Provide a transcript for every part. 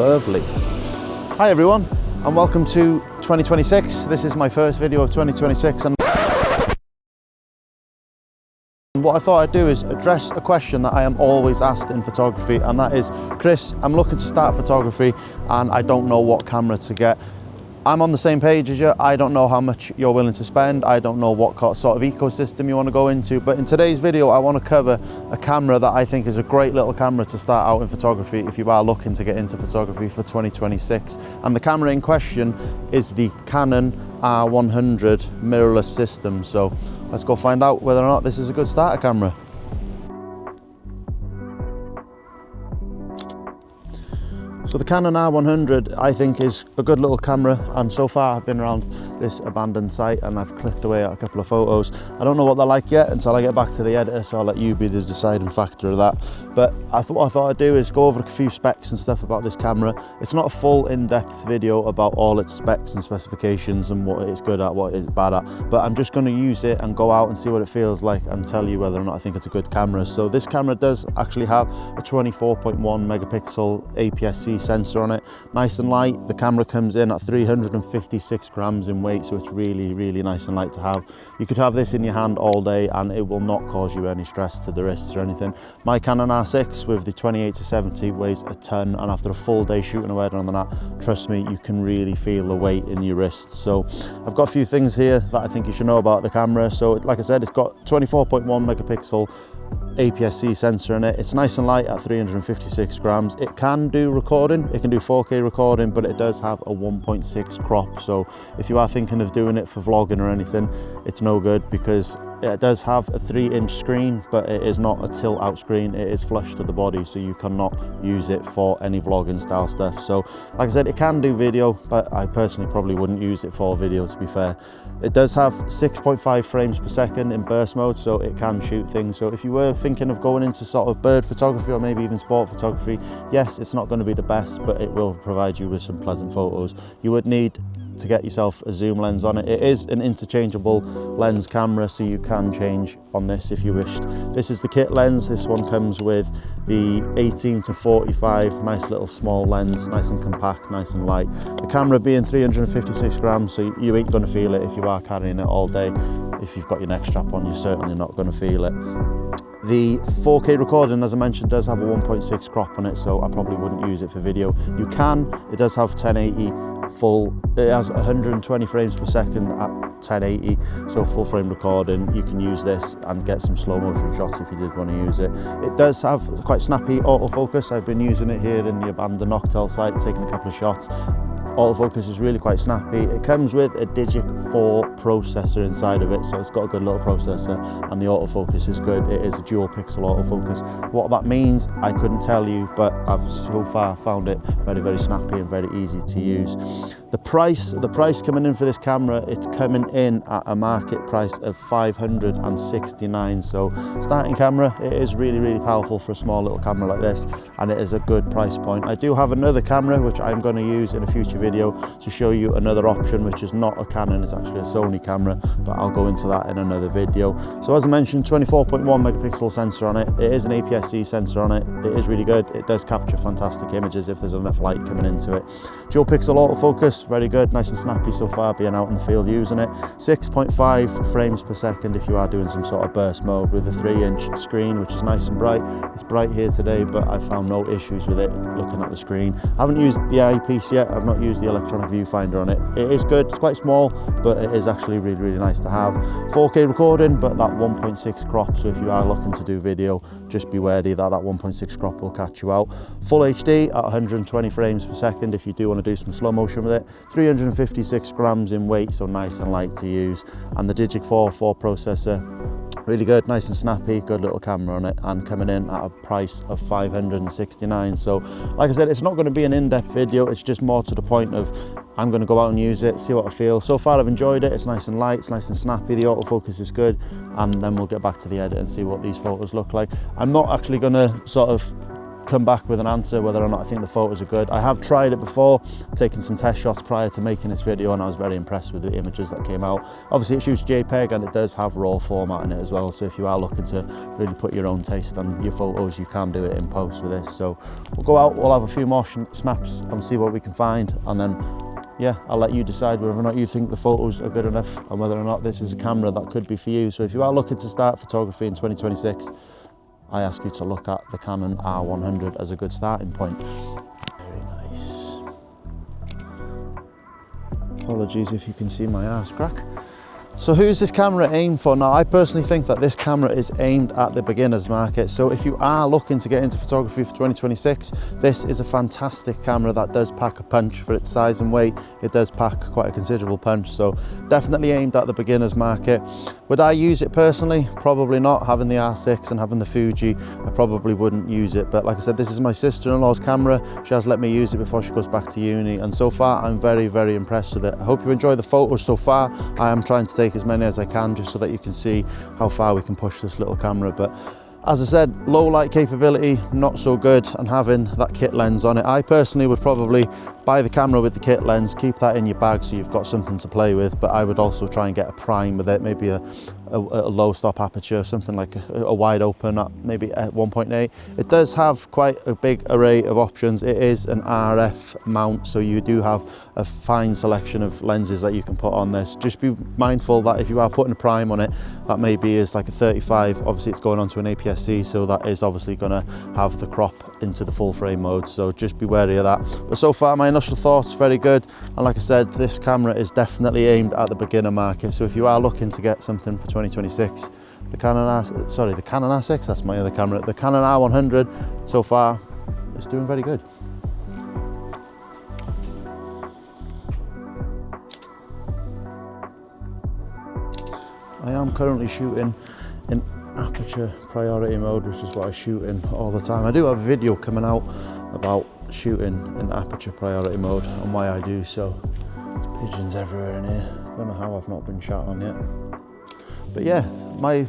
Lovely. Hi everyone, and welcome to 2026. This is my first video of 2026, and what I thought I'd do is address a question that I am always asked in photography, and that is, Chris, I'm looking to start photography and I don't know what camera to get. I'm on the same page as you. I don't know how much you're willing to spend. I don't know what sort of ecosystem you want to go into, but in today's video I want to cover a camera that I think is a great little camera to start out in photography if you are looking to get into photography for 2026. And the camera in question is the Canon R100 mirrorless system. So let's go find out whether or not this is a good starter camera. So the Canon R100 I think is a good little camera, and so far I've been around this abandoned site and I've clicked away at a couple of photos. I don't know what they're like yet until I get back to the editor, so I'll let you be the deciding factor of that. But what I thought I'd do is go over a few specs and stuff about this camera. It's not a full in-depth video about all its specs and specifications and what it's good at, what it's bad at, but I'm just going to use it and go out and see what it feels like and tell you whether or not I think it's a good camera. So this camera does actually have a 24.1 megapixel APS-C sensor on it, nice and light. The camera comes in at 356 grams in weight, so it's really nice and light to have. You could have this in your hand all day and it will not cause you any stress to the wrists or anything. My Canon R6 with the 28-70 weighs a ton, and after a full day shooting away on that, trust me, you can really feel the weight in your wrists. So I've got a few things here that I think you should know about the camera. So like I said, it's got 24.1 megapixel APS-C sensor in it. It's nice and light at 356 grams. It can do recording, it can do 4K recording, but it does have a 1.6 crop. So if you are thinking of doing it for vlogging or anything, it's no good, because it does have a 3-inch screen, but it is not a tilt out screen. It is flush to the body, so you cannot use it for any vlogging style stuff. So like I said, it can do video, but I personally probably wouldn't use it for video, to be fair. It does have 6.5 frames per second in burst mode, so it can shoot things. So if you were thinking of going into sort of bird photography or maybe even sport photography, yes, it's not going to be the best, but it will provide you with some pleasant photos. You would need to get yourself a zoom lens on it. It is an interchangeable lens camera, so you can change on this if you wished. This is the kit lens. This one comes with the 18-45, nice little small lens, nice and compact, nice and light. The camera being 356 grams, so you ain't going to feel it if you are carrying it all day. If you've got your neck strap on, you're certainly not going to feel it. The 4K recording, as I mentioned, does have a 1.6 crop on it, so I probably wouldn't use it for video. You can, it does have 1080 full, it has 120 frames per second at 1080, so full frame recording. You can use this and get some slow motion shots if you did want to use it. It does have quite snappy autofocus. I've been using it here in the abandoned Noctel site, taking a couple of shots. Autofocus is really quite snappy. It comes with a Digic 4 processor inside of it, so it's got a good little processor, and the autofocus is good. It is a dual pixel autofocus. What that means, I couldn't tell you, but I've so far found it very snappy and very easy to use. The price coming in for this camera, it's coming in at a market price of $569. So starting camera, it is really powerful for a small little camera like this, and it is a good price point. I do have another camera which I'm going to use in a future video to show you another option, which is not a Canon, it's actually a Sony camera, but I'll go into that in another video. So as I mentioned, 24.1 megapixel sensor on it. It is an APS-C sensor on it. It is really good. It does capture fantastic images if there's enough light coming into it. Dual pixel autofocus, very good, nice and snappy so far being out in the field using it. 6.5 frames per second if you are doing some sort of burst mode, with a 3-inch screen, which is nice and bright. It's bright here today, but I found no issues with it looking at the screen. I haven't used the eyepiece yet. I've not used the electronic viewfinder on it. It is good, it's quite small, but it is actually really nice to have. 4K recording, but that 1.6 crop, so if you are looking to do video, just be wary that that 1.6 crop will catch you out. Full HD at 120 frames per second if you do want to do some slow motion with it. 356 grams in weight, so nice and light to use. And the Digic 4 processor, really good, nice and snappy, good little camera on it, and coming in at a price of $569. So like I said, it's not going to be an in-depth video, it's just more to the point of I'm going to go out and use it, see what I feel. So far I've enjoyed it. It's nice and light, it's nice and snappy, the autofocus is good, and then we'll get back to the edit and see what these photos look like. I'm not actually going to sort of come back with an answer whether or not I think the photos are good. I have tried it before, taken some test shots prior to making this video, and I was very impressed with the images that came out. Obviously it shoots JPEG and it does have RAW format in it as well, so if you are looking to really put your own taste on your photos, you can do it in post with this. So we'll go out, we'll have a few more snaps and see what we can find, and then yeah, I'll let you decide whether or not you think the photos are good enough and whether or not this is a camera that could be for you. So if you are looking to start photography in 2026, I ask you to look at the Canon R100 as a good starting point. Very nice. Apologies if you can see my arse crack. So who's this camera aimed for? Now, I personally think that this camera is aimed at the beginner's market. So if you are looking to get into photography for 2026, this is a fantastic camera that does pack a punch for its size and weight. It does pack quite a considerable punch. So definitely aimed at the beginner's market. Would I use it personally? Probably not. Having the R6 and having the Fuji, I probably wouldn't use it. But like I said, this is my sister-in-law's camera. She has let me use it before she goes back to uni. And so far, I'm very, very impressed with it. I hope you enjoy the photos so far. I am trying to take as many as I can just so that you can see how far we can push this little camera. But as I said, low light capability, not so good, and having that kit lens on it. I personally would probably buy the camera with the kit lens, keep that in your bag so you've got something to play with, but I would also try and get a prime with it, maybe a low stop aperture, something like a wide open at maybe at 1.8. It does have quite a big array of options. It is an RF mount, so you do have a fine selection of lenses that you can put on this. Just be mindful that if you are putting a prime on it, that maybe is like a 35, obviously it's going onto an APS-C, so that is obviously going to have the crop into the full frame mode, so just be wary of that. But so far my initial thoughts, very good, and like I said, this camera is definitely aimed at the beginner market. So if you are looking to get something for 2026, the Canon R6, that's my other camera, the Canon R100 so far is doing very good. I am currently shooting in aperture priority mode, which is what I shoot in all the time. I do have a video coming out about shooting in aperture priority mode and why I do so. There's pigeons everywhere in here. I don't know how I've not been shot on yet. But yeah, my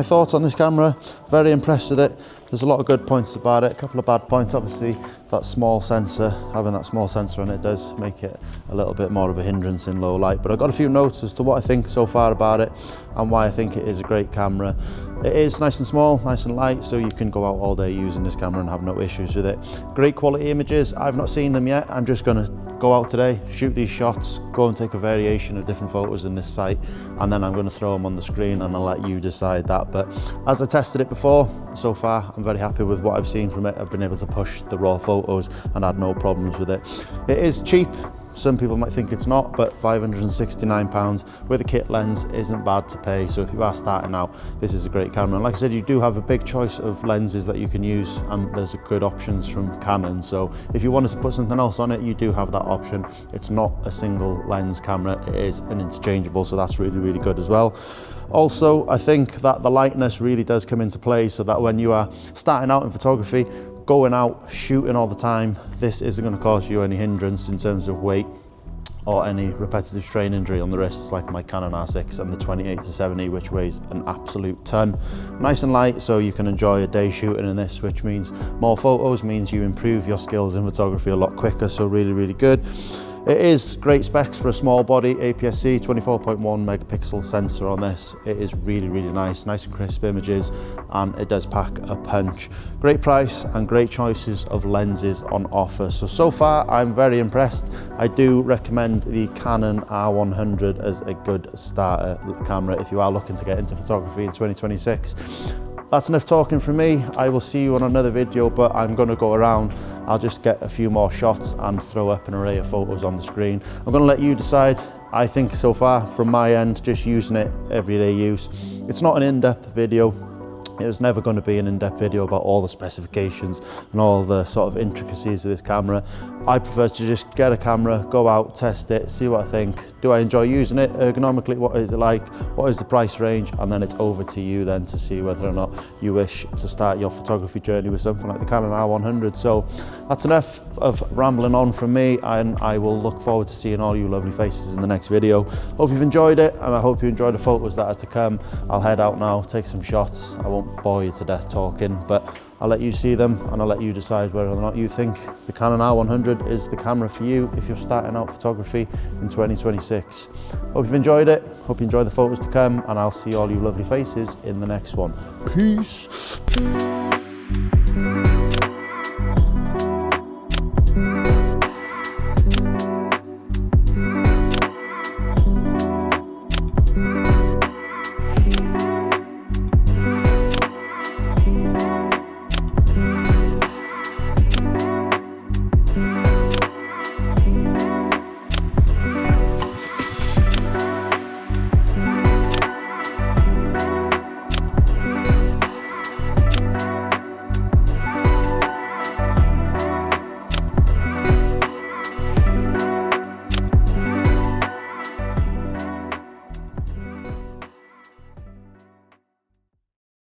thoughts on this camera, very impressed with it. There's a lot of good points about it, a couple of bad points. Obviously, that small sensor, having that small sensor on it does make it a little bit more of a hindrance in low light. But I've got a few notes as to what I think so far about it and why I think it is a great camera. It is nice and small, nice and light, so you can go out all day using this camera and have no issues with it. Great quality images. I've not seen them yet. I'm just going to go out today, shoot these shots, go and take a variation of different photos in this site, and then I'm going to throw them on the screen and I'll let you decide that. But as I tested it before, so far I'm very happy with what I've seen from it. I've been able to push the raw photos and had no problems with it. It is cheap. Some people might think it's not, but £569 with a kit lens isn't bad to pay. So if you are starting out, this is a great camera. And like I said, you do have a big choice of lenses that you can use, and there's good options from Canon. So if you wanted to put something else on it, you do have that option. It's not a single lens camera, it is an interchangeable, so that's really, really good as well. Also, I think that the lightness really does come into play, so that when you are starting out in photography, going out, shooting all the time, this isn't going to cause you any hindrance in terms of weight or any repetitive strain injury on the wrists like my Canon R6 and the 28-70, which weighs an absolute ton. Nice and light, so you can enjoy a day shooting in this, which means more photos, means you improve your skills in photography a lot quicker, so really, really good. It is great specs for a small body, APS-C, 24.1 megapixel sensor on this. It is really, really nice and crisp images, and it does pack a punch. Great price and great choices of lenses on offer. So far, I'm very impressed. I do recommend the Canon R100 as a good starter camera if you are looking to get into photography in 2026. That's enough talking from me. I will see you on another video, but I'm going to go around. I'll just get a few more shots and throw up an array of photos on the screen. I'm going to let you decide. I think so far from my end, just using it everyday use. It's not an in-depth video. It was never going to be an in-depth video about all the specifications and all the sort of intricacies of this camera. I prefer to just get a camera, go out, test it, see what I think. Do I enjoy using it ergonomically? What is it like? What is the price range? And then it's over to you then to see whether or not you wish to start your photography journey with something like the Canon R100. So that's enough of rambling on from me, and I will look forward to seeing all you lovely faces in the next video. Hope you've enjoyed it, and I hope you enjoy the photos that are to come. I'll head out now, take some shots. I won't bore you to death talking, but I'll let you see them and I'll let you decide whether or not you think the Canon R100 is the camera for you if you're starting out photography in 2026. Hope you've enjoyed it, hope you enjoy the photos to come, and I'll see all you lovely faces in the next one. Peace.